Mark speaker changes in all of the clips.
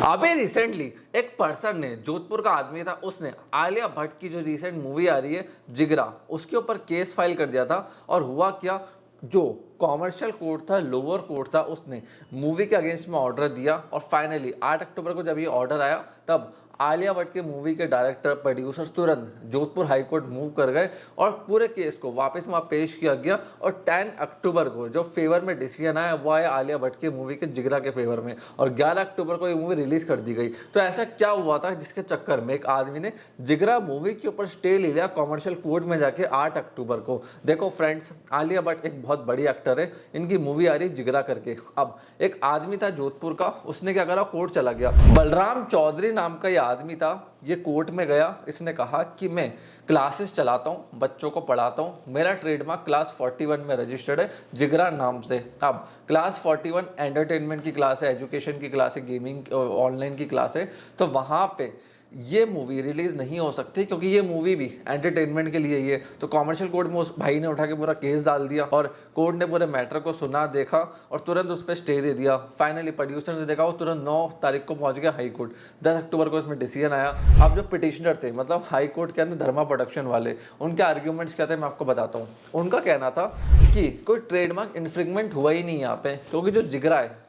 Speaker 1: अभी रिसेंटली एक पर्सन ने, जोधपुर का आदमी था, उसने आलिया भट्ट की जो रिसेंट मूवी आ रही है जिगरा, उसके ऊपर केस फाइल कर दिया था। और हुआ क्या, जो कॉमर्शियल कोर्ट था, लोअर कोर्ट था, उसने मूवी के अगेंस्ट में ऑर्डर दिया। और फाइनली 8 अक्टूबर को जब ये ऑर्डर आया, तब आलिया भट्ट के मूवी के डायरेक्टर, प्रोड्यूसर्स तुरंत जोधपुर हाई कोर्ट मूव कर गए और पूरे केस को वापस वहाँ पेश किया गया। और 10 अक्टूबर को जो फेवर में डिसीजन आया वो आया आलिया भट्ट की मूवी के जिगरा के फेवर में, और 11 अक्टूबर को ये मूवी रिलीज कर दी गई। तो ऐसा क्या हुआ था जिसके चक्कर में एक आदमी ने जिगरा मूवी के ऊपर स्टे ले लिया कॉमर्शियल कोर्ट में जाके 8 अक्टूबर को। देखो फ्रेंड्स, आलिया भट्ट एक बहुत बड़ी एक्टर है, इनकी मूवी आ रही है जिगरा करके। अब एक आदमी था जोधपुर का, उसने क्या करा, कोर्ट चला गया। बलराम चौधरी नाम का आदमी था, ये कोर्ट में गया। इसने कहा कि मैं क्लासेस चलाता हूँ, बच्चों को पढ़ाता हूँ, मेरा ट्रेडमार्क क्लास 41 में रजिस्टर्ड है जिगरा नाम से। अब क्लास 41 एंटरटेनमेंट की क्लास है, एजुकेशन की क्लास है, गेमिंग ऑनलाइन की क्लास है। तो वहाँ पे ये मूवी रिलीज नहीं हो सकती क्योंकि ये मूवी भी एंटरटेनमेंट के लिए ही है। तो कॉमर्शियल कोर्ट में उस भाई ने उठा के पूरा केस डाल दिया और कोर्ट ने पूरे मैटर को सुना, देखा और तुरंत उस पर स्टे दे दिया। फाइनली प्रोड्यूसर ने देखा, वो तुरंत 9 तारीख को पहुंच गया हाई कोर्ट। 10 अक्टूबर को इसमें डिसीजन आया। अब जो पिटिशनर थे, मतलब हाई कोर्ट के अंदर धर्मा प्रोडक्शन वाले, उनके आर्ग्यूमेंट्स क्या थे मैं आपको बताता हूँ। उनका कहना था कि कोई ट्रेडमार्क इन्फ्रिंगमेंट हुआ ही नहीं यहाँ पे, क्योंकि जो जिगरा है,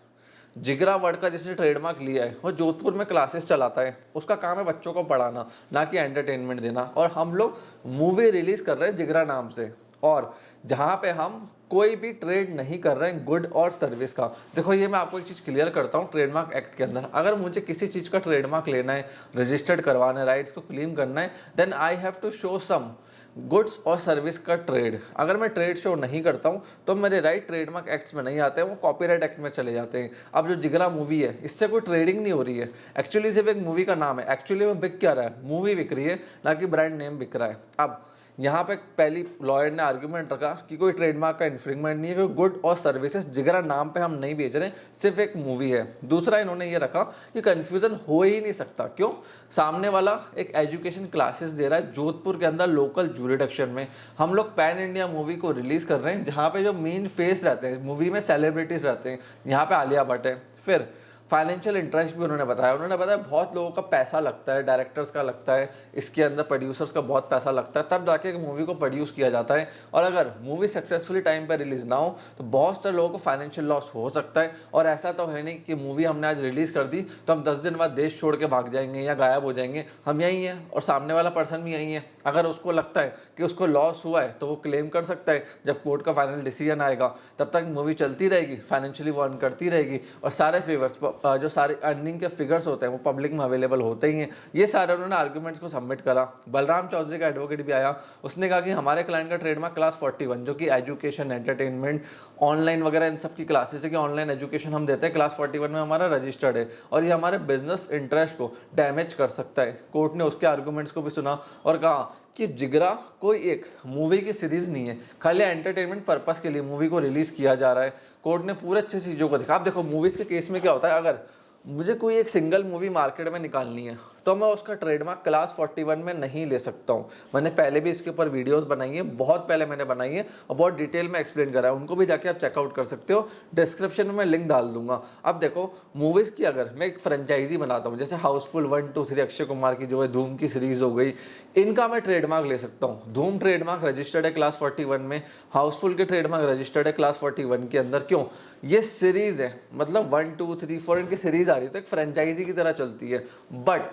Speaker 1: जिगरा वर्ड का जिसने ट्रेडमार्क लिया है वो जोधपुर में क्लासेस चलाता है, उसका काम है बच्चों को पढ़ाना, ना कि एंटरटेनमेंट देना। और हम लोग मूवी रिलीज कर रहे हैं जिगरा नाम से, और जहाँ पे हम कोई भी ट्रेड नहीं कर रहे हैं गुड और सर्विस का। देखो ये मैं आपको एक चीज़ क्लियर करता हूँ, ट्रेडमार्क एक्ट के अंदर अगर मुझे किसी चीज़ का ट्रेडमार्क लेना है, रजिस्टर्ड करवाना है, राइट्स को क्लेम करना है, then I have to show some goods और सर्विस का ट्रेड। अगर मैं ट्रेड शो नहीं करता हूं तो मेरे राइट ट्रेडमार्क एक्ट्स में नहीं आते हैं, वो कॉपीराइट एक्ट में चले जाते हैं। अब जो जिगरा मूवी है, इससे कोई ट्रेडिंग नहीं हो रही है, एक्चुअली सिर्फ एक मूवी का नाम है। एक्चुअली में बिक क्या रहा है, मूवी बिक रही है, ना कि ब्रांड नेम बिक रहा है। अब यहाँ पे पहली लॉयर ने आर्ग्यूमेंट रखा कि कोई ट्रेडमार्क का इन्फ्रिंगमेंट नहीं है, कोई गुड और सर्विसेज जिगरा नाम पे हम नहीं बेच रहे, सिर्फ एक मूवी है। दूसरा इन्होंने ये रखा कि कंफ्यूजन हो ही नहीं सकता, क्यों, सामने वाला एक एजुकेशन क्लासेस दे रहा है जोधपुर के अंदर लोकल ज्यूरिडिक्शन में। हम लोग पैन इंडिया मूवी को रिलीज कर रहे हैं जहाँ पे जो मेन फेस रहते हैं मूवी में, सेलिब्रिटीज रहते हैं, यहाँ पे आलिया भट्ट है। फिर फाइनेंशियल इंटरेस्ट भी उन्होंने बताया बहुत लोगों का पैसा लगता है, डायरेक्टर्स का लगता है, इसके अंदर प्रोड्यूसर्स का बहुत पैसा लगता है, तब जाके मूवी को प्रोड्यूस किया जाता है। और अगर मूवी सक्सेसफुली टाइम पर रिलीज ना हो तो बहुत सारे लोगों को फाइनेंशियल लॉस हो सकता है। और ऐसा तो है नहीं कि मूवी हमने आज रिलीज कर दी तो हम 10 दिन बाद देश छोड़ के भाग जाएंगे या गायब हो जाएंगे। हम यहीं हैं और सामने वाला पर्सन भी यहीं है। अगर उसको लगता है कि उसको लॉस हुआ है तो वो क्लेम कर सकता है, जब कोर्ट का फाइनल डिसीजन आएगा तब तक मूवी चलती रहेगी, फाइनेंशियली वो अर्न करती रहेगी, और सारे फेवर्स, जो सारे अर्निंग के फिगर्स होते हैं वो पब्लिक में अवेलेबल होते ही हैं। ये सारे उन्होंने आर्ग्यूमेंट्स को सबमिट करा। बलराम चौधरी का एडवोकेट भी आया, उसने कहा कि हमारे क्लाइंट का ट्रेडमार्क क्लास 41, जो कि एजुकेशन, एंटरटेनमेंट, ऑनलाइन वगैरह इन सब की क्लासेस है, कि ऑनलाइन एजुकेशन हम देते हैं, क्लास 41 में हमारा रजिस्टर्ड है और ये हमारे बिजनेस इंटरेस्ट को डैमेज कर सकता है। कोर्ट ने उसके आर्ग्यूमेंट्स को भी सुना और कहा कि जिगरा कोई एक मूवी की सीरीज नहीं है, खाली एंटरटेनमेंट पर्पस के लिए मूवी को रिलीज किया जा रहा है। कोर्ट ने पूरे अच्छी चीज़ों को देखा। आप देखो मूवीज़ के केस में क्या होता है, अगर मुझे कोई एक सिंगल मूवी मार्केट में निकालनी है तो मैं उसका ट्रेडमार्क क्लास 41 में नहीं ले सकता हूँ। मैंने पहले भी इसके ऊपर वीडियोस बनाई है, बहुत पहले मैंने बनाई है और बहुत डिटेल में एक्सप्लेन करा है, उनको भी जाके आप चेकआउट कर सकते हो, डिस्क्रिप्शन में मैं लिंक डाल दूंगा। अब देखो मूवीज़ की अगर मैं एक फ्रेंचाइजी बनाता हूँ, जैसे हाउसफुल 1, 2, 3 अक्षय कुमार की जो है धूम की सीरीज हो गई, इनका मैं ट्रेडमार्क ले सकता हूँ। धूम ट्रेडमार्क रजिस्टर्ड है क्लास 41 में, हाउसफुल के ट्रेडमार्क रजिस्टर्ड है क्लास 41 के अंदर। क्यों, ये सीरीज है, मतलब 1, 2, 3, 4 इनकी सीरीज आ रही है तो एक फ्रेंचाइजी की तरह चलती है। बट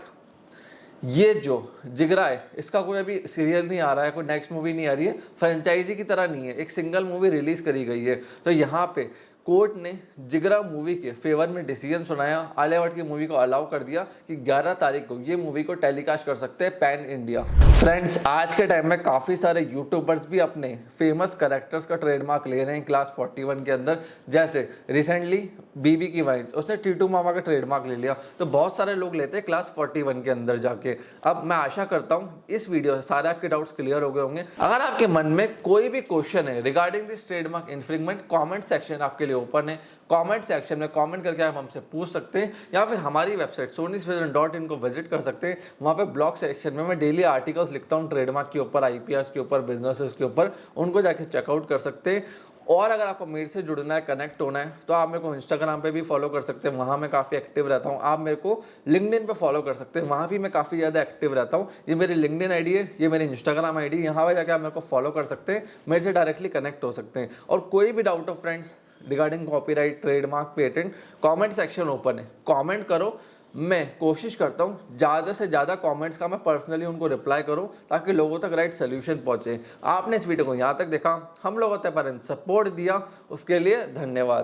Speaker 1: ये जो जिगरा है इसका कोई अभी सीरियल नहीं आ रहा है, कोई नेक्स्ट मूवी नहीं आ रही है, फ्रेंचाइजी की तरह नहीं है, एक सिंगल मूवी रिलीज करी गई है। तो यहाँ पे कोर्ट ने जिगरा मूवी के फेवर में डिसीजन सुनाया, आलिया भट्ट की मूवी को अलाउ कर दिया कि 11 तारीख को ये मूवी को टेलीकास्ट कर सकते हैं पैन इंडिया। फ्रेंड्स, आज के टाइम में काफ़ी सारे यूट्यूबर्स भी अपने फेमस कैरेक्टर्स का ट्रेडमार्क ले रहे हैं क्लास 41 के अंदर। जैसे रिसेंटली बीबी की वाइन्स, उसने टीटू मामा का ट्रेडमार्क ले लिया, तो बहुत सारे लोग लेते हैं क्लास 41 के अंदर जाके। अब मैं आशा करता हूँ इस वीडियो से सारे आपके डाउट्स क्लियर हो गए होंगे। अगर आपके मन में कोई भी क्वेश्चन है regarding this trademark infringement, comment section आपके ओपन है, कमेंट सेक्शन में कमेंट करके आप हमसे पूछ सकते हैं, या फिर हमारी वेबसाइट sonysvision.in को विजिट कर सकते हैं। वहां पे ब्लॉग सेक्शन में मैं डेली आर्टिकल्स लिखता हूं ट्रेडमार्क के ऊपर, आईपीआर के ऊपर, बिजनेसेस के ऊपर, उनको जाके चेकआउट कर सकते हैं। और अगर आपको मेरे से जुड़ना है, कनेक्ट होना है, तो आप मेरे को इंस्टाग्राम पे भी फॉलो कर सकते हैं, वहाँ मैं काफ़ी एक्टिव रहता हूँ। आप मेरे को लिंक्डइन पे फॉलो कर सकते हैं, वहाँ भी मैं काफ़ी ज़्यादा एक्टिव रहता हूँ। ये मेरी लिंक्डइन आईडी है, ये मेरी इंस्टाग्राम आईडी है, यहाँ पे जाकर आप मेरे को फॉलो कर सकते हैं, मेरे से डायरेक्टली कनेक्ट हो सकते हैं। और कोई भी डाउट हो friends regarding copyright, trademark, patent, comment section open है, कमेंट करो। मैं कोशिश करता हूँ ज़्यादा से ज़्यादा कमेंट्स का मैं पर्सनली उनको रिप्लाई करूँ, ताकि लोगों तक राइट सोल्यूशन पहुँचे। आपने इस वीडियो को यहाँ तक देखा, हम लोगों तक पर सपोर्ट दिया, उसके लिए धन्यवाद।